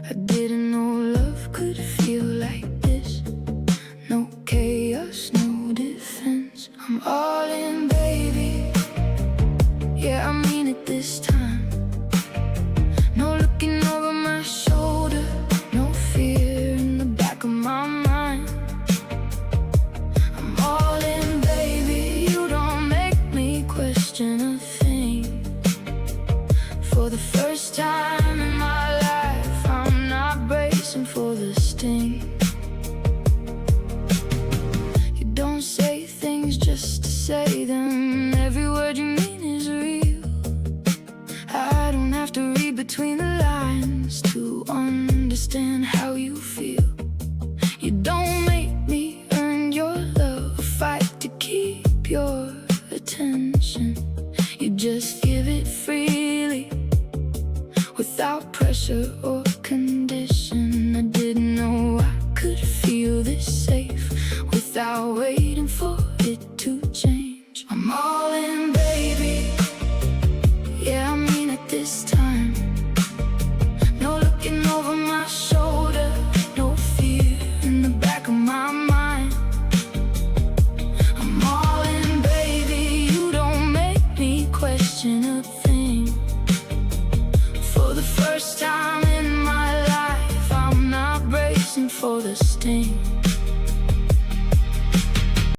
I didn't know love could feel like this. No chaos, no defense. I'm all in, baby. Yeah, I mean it this time. No looking over my shoulder, no fear in the back of my mind. I'm all in, baby. You don't make me question a thing. For the first time in my life, I'm not bracing for the sting. You don't say things just to say them. Every word you mean is real. I don't have to read between the lines to understand how you feel. You don't make me earn your love, fight to keep your attention. You just give it freely, without pressure or condition.